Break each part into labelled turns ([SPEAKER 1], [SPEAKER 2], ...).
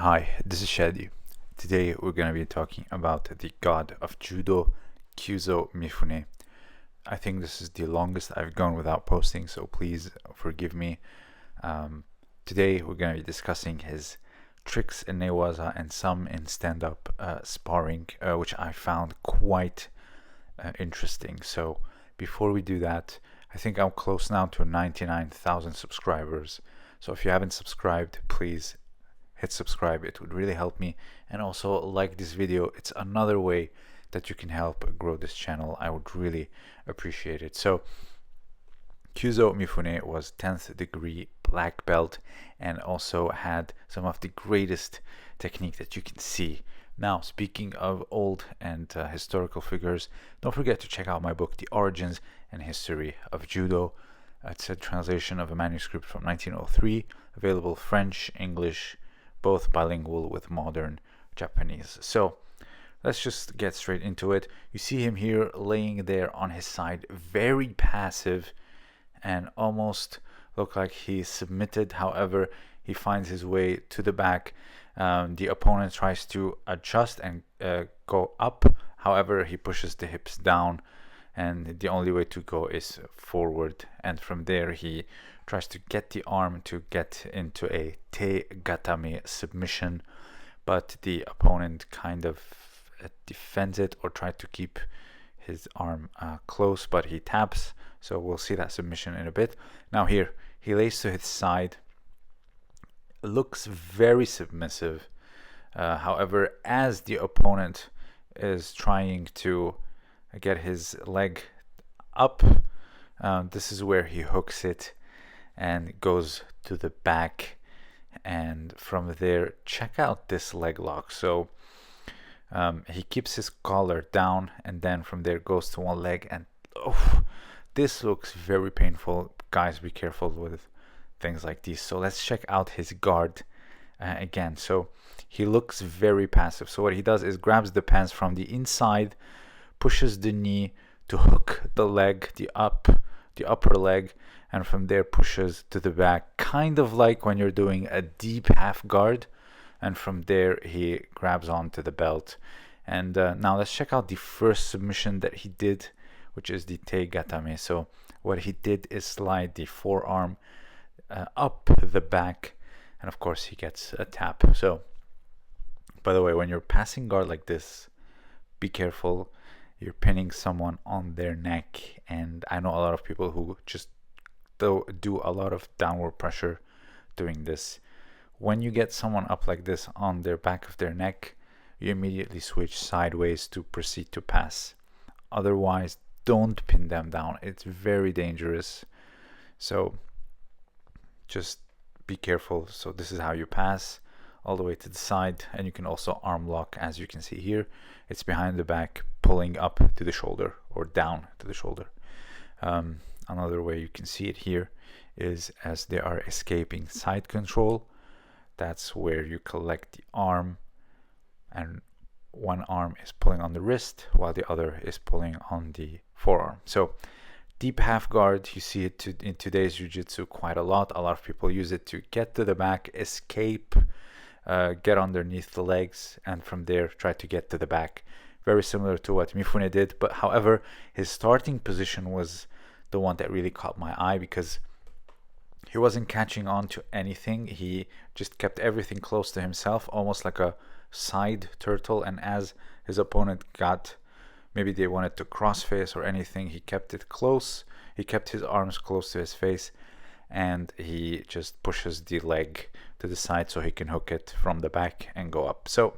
[SPEAKER 1] Hi, this is Shadi. Today we're going to be talking about the god of Judo, Kyuzo Mifune. I think this is the longest I've gone without posting, so please forgive me. Today we're going to be discussing his tricks in Ne Waza and some in stand-up sparring, which I found quite interesting. So before we do that, I think I'm close now to 99,000 subscribers. So if you haven't subscribed, please hit subscribe. It would really help me. And also like this video. It's another way that you can help grow this channel. I would really appreciate it. So Kyuzo Mifune was 10th degree black belt and also had some of the greatest technique that you can see. Now, speaking of old and historical figures, don't forget to check out my book, The Origins and History of Judo. It's a translation of a manuscript from 1903, available French, English, both bilingual with modern Japanese. So let's just get straight into it. You see him here laying there on his side, very passive and almost look like he's submitted. However, he finds his way to the back. The opponent tries to adjust and go up. However, he pushes the hips down and the only way to go is forward, and from there he tries to get the arm to get into a te gatame submission, but the opponent kind of defends it or tried to keep his arm close, but he taps, so we'll see that submission in a bit. Now here he lays to his side, looks very submissive. However, as the opponent is trying to get his leg up, this is where he hooks it and goes to the back, and from there check out this leg lock. So he keeps his collar down and then from there goes to one leg, and this looks very painful. Guys, be careful with things like these. So let's check out his guard again. So he looks very passive. So what he does is grabs the pants from the inside, pushes the knee to hook the leg, the upper leg, and from there pushes to the back, kind of like when you're doing a deep half guard, and from there he grabs onto the belt. And now let's check out the first submission that he did, which is the te gatame. So what he did is slide the forearm up the back, and of course he gets a tap. So by the way, when you're passing guard like this, be careful. You're pinning someone on their neck, and I know a lot of people who just do a lot of downward pressure doing this. When you get someone up like this on their back of their neck, you immediately switch sideways to proceed to pass. Otherwise, don't pin them down. It's very dangerous. So just be careful. So this is how you pass, all the way to the side, and you can also arm lock, as you can see here. It's behind the back, pulling up to the shoulder or down to the shoulder. Another way you can see it here is as they are escaping side control. That's where you collect the arm, and one arm is pulling on the wrist while the other is pulling on the forearm. So deep half guard, you see it in today's jiu-jitsu quite a lot. A lot of people use it to get to the back, escape, get underneath the legs, and from there try to get to the back. Very similar to what Mifune did, but however, his starting position was the one that really caught my eye, because he wasn't catching on to anything. He just kept everything close to himself, almost like a side turtle, and as his opponent got, maybe they wanted to cross face or anything, he kept it close. He kept his arms close to his face, and he just pushes the leg to the side so he can hook it from the back and go up. So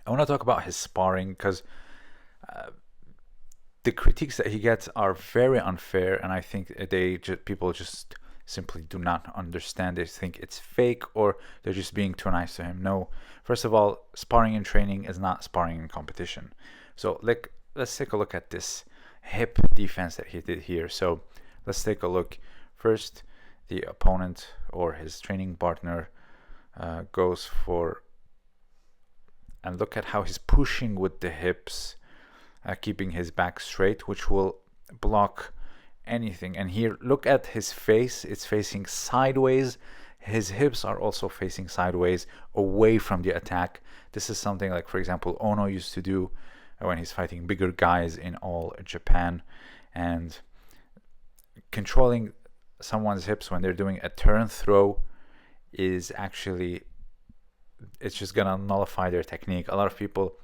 [SPEAKER 1] I want to talk about his sparring, because the critiques that he gets are very unfair, and I think people just simply do not understand. They think it's fake, or they're just being too nice to him. No, first of all, sparring in training is not sparring in competition. So let's take a look at this hip defense that he did here. So let's take a look. First, the opponent or his training partner goes for, and look at how he's pushing with the hips, keeping his back straight, which will block anything. And here, look at his face. It's facing sideways. His hips are also facing sideways away from the attack. This is something like, for example, Ono used to do when he's fighting bigger guys in all Japan. And controlling someone's hips when they're doing a turn throw is actually, it's just gonna nullify their technique. A lot of people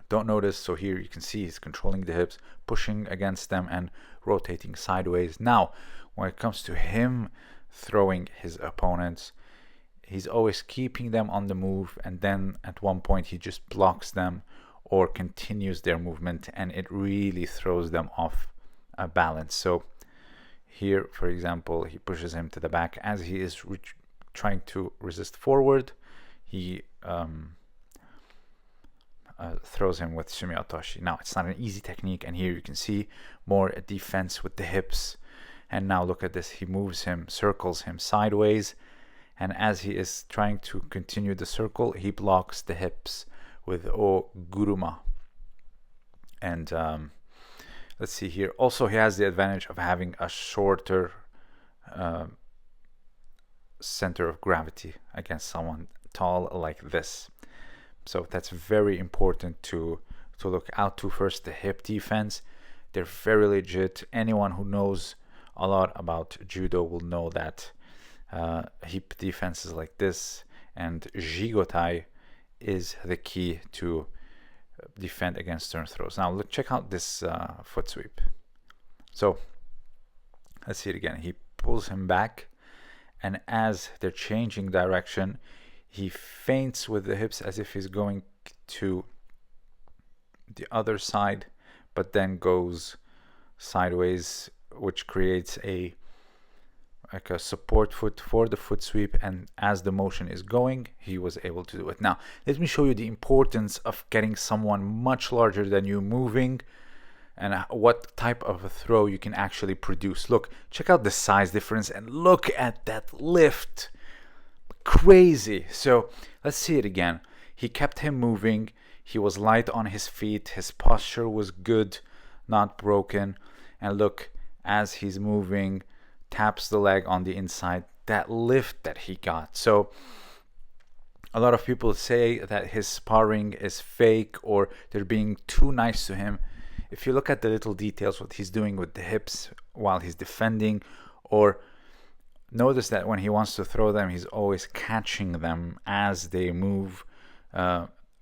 [SPEAKER 1] don't notice. So here you can see he's controlling the hips, pushing against them and rotating sideways. Now when it comes to him throwing his opponents, he's always keeping them on the move, and then at one point he just blocks them or continues their movement, and it really throws them off balance. So here, for example, he pushes him to the back. As he is trying to resist forward, he throws him with sumiyotoshi. Now it's not an easy technique, and here you can see more a defense with the hips. And now look at this, he moves him, circles him sideways, and as he is trying to continue the circle, he blocks the hips with O Guruma. And let's see here, also he has the advantage of having a shorter center of gravity against someone tall like this. So that's very important to look out to. First, the hip defense, they're very legit. Anyone who knows a lot about judo will know that hip defenses like this and jigotai is the key to defend against turn throws. Now look, check out this foot sweep. So let's see it again. He pulls him back, and as they're changing direction, he feints with the hips as if he's going to the other side, but then goes sideways, which creates a support foot for the foot sweep. And as the motion is going, he was able to do it. Now let me show you the importance of getting someone much larger than you moving, and what type of a throw you can actually produce. Look, check out the size difference, and look at that lift. Crazy. So let's see it again. He kept him moving, he was light on his feet, his posture was good, not broken. And look, as he's moving, taps the leg on the inside, that lift that he got. So a lot of people say that his sparring is fake or they're being too nice to him. If you look at the little details, what he's doing with the hips while he's defending, or notice that when he wants to throw them, he's always catching them as they move,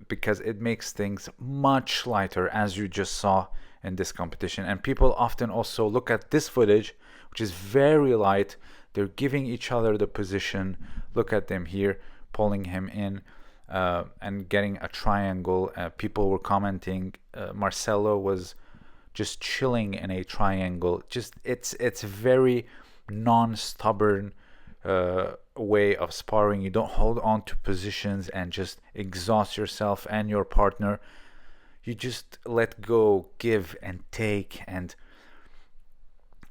[SPEAKER 1] because it makes things much lighter, as you just saw in this competition. And people often also look at this footage, which is very light. They're giving each other the position. Look at them here, pulling him in and getting a triangle. People were commenting Marcelo was just chilling in a triangle. Just it's very non-stubborn way of sparring. You don't hold on to positions and just exhaust yourself and your partner. You just let go, give and take. And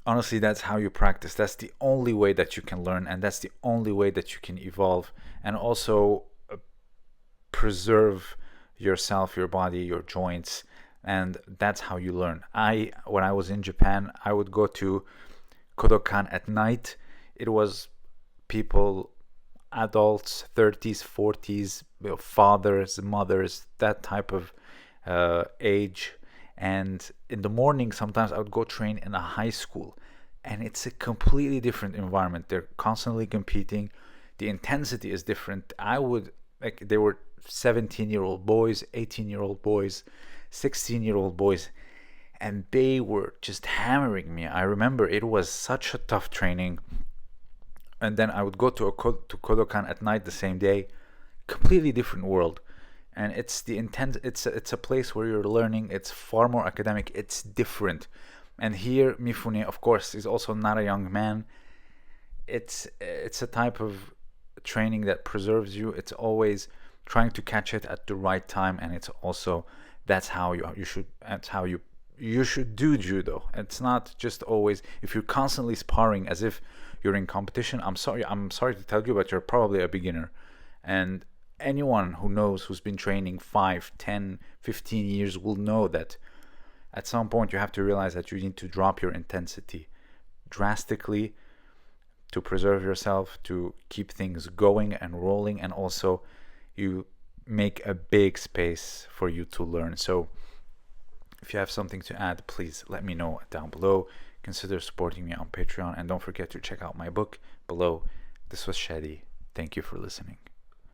[SPEAKER 1] honestly, that's how you practice. That's the only way that you can learn, and that's the only way that you can evolve and also preserve yourself, your body, your joints. And that's how you learn. When I was in Japan, I would go to Kodokan at night. It was people, adults, 30s, 40s, fathers, mothers, that type of age. And in the morning, sometimes I would go train in a high school, and it's a completely different environment. They're constantly competing. The intensity is different. They were 17-year-old boys, 18-year-old boys, 16-year-old boys, and they were just hammering me. I remember it was such a tough training. And then I would go to Kodokan at night the same day. Completely different world. And it's a place where you're learning. It's far more academic. It's different. And here Mifune, of course, is also not a young man. It's a type of training that preserves you. It's always trying to catch it at the right time, and it's also that's how you should do judo. It's not just always, if you're constantly sparring as if you're in competition, I'm sorry to tell you, but you're probably a beginner. And anyone who knows, who's been training 5, 10, 15 years will know that at some point you have to realize that you need to drop your intensity drastically, to preserve yourself, to keep things going and rolling, and also you make a big space for you to learn. So if you have something to add, please let me know down below. Consider supporting me on Patreon, and don't forget to check out my book below. This was Shadi. Thank you for listening.